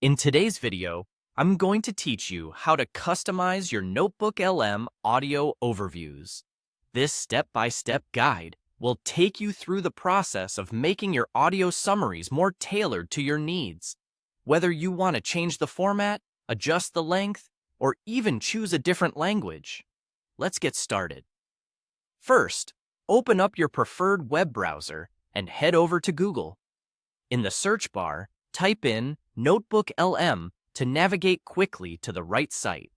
In today's video, I'm going to teach you how to customize your NotebookLM audio overviews. This step-by-step guide will take you through the process of making your audio summaries more tailored to your needs. Whether you want to change the format, adjust the length, or even choose a different language. Let's get started. First, open up your preferred web browser and head over to Google. In the search bar, type in NotebookLM to navigate quickly to the right site.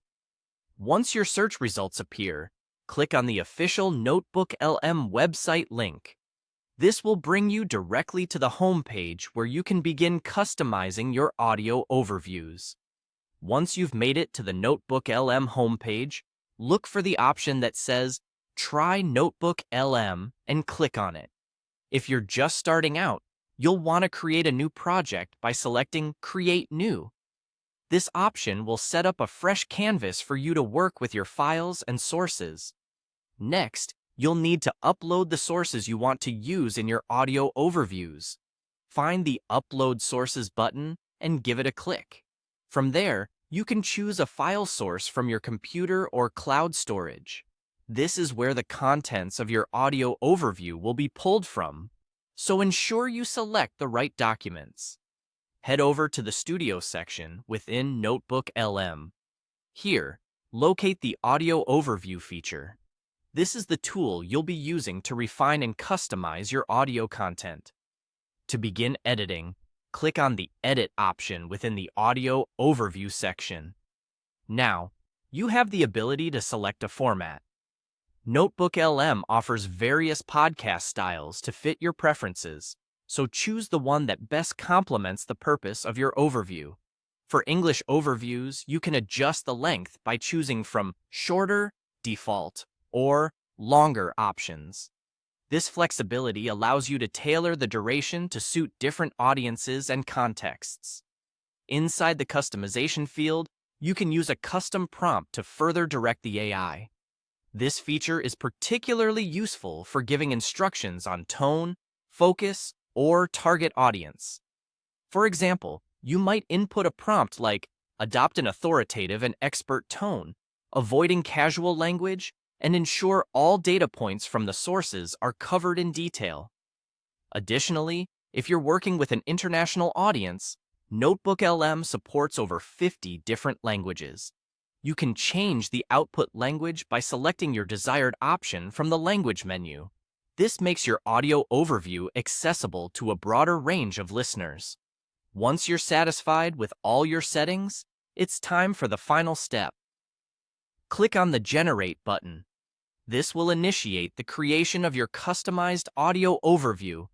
Once your search results appear, click on the official NotebookLM website link. This will bring you directly to the home page where you can begin customizing your audio overviews. Once you've made it to the NotebookLM homepage, look for the option that says Try NotebookLM and click on it. If you're just starting out, you'll want to create a new project by selecting Create New. This option will set up a fresh canvas for you to work with your files and sources. Next, you'll need to upload the sources you want to use in your audio overviews. Find the Upload Sources button and give it a click. From there, you can choose a file source from your computer or cloud storage. This is where the contents of your audio overview will be pulled from, so ensure you select the right documents. Head over to the Studio section within NotebookLM. Here, locate the Audio Overview feature. This is the tool you'll be using to refine and customize your audio content. To begin editing, click on the Edit option within the Audio Overview section. Now, you have the ability to select a format. NotebookLM offers various podcast styles to fit your preferences, so choose the one that best complements the purpose of your overview. For English overviews, you can adjust the length by choosing from Shorter, Default, or Longer options. This flexibility allows you to tailor the duration to suit different audiences and contexts. Inside the customization field, you can use a custom prompt to further direct the AI. This feature is particularly useful for giving instructions on tone, focus, or target audience. For example, you might input a prompt like, adopt an authoritative and expert tone, avoiding casual language, and ensure all data points from the sources are covered in detail. Additionally, if you're working with an international audience, NotebookLM supports over 50 different languages. You can change the output language by selecting your desired option from the language menu. This makes your audio overview accessible to a broader range of listeners. Once you're satisfied with all your settings, it's time for the final step. Click on the Generate button. This will initiate the creation of your customized audio overview,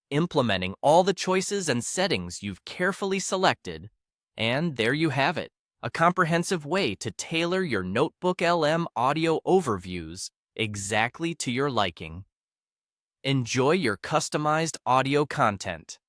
implementing all the choices and settings you've carefully selected. And there you have it. A comprehensive way to tailor your NotebookLM audio overviews exactly to your liking. Enjoy your customized audio content.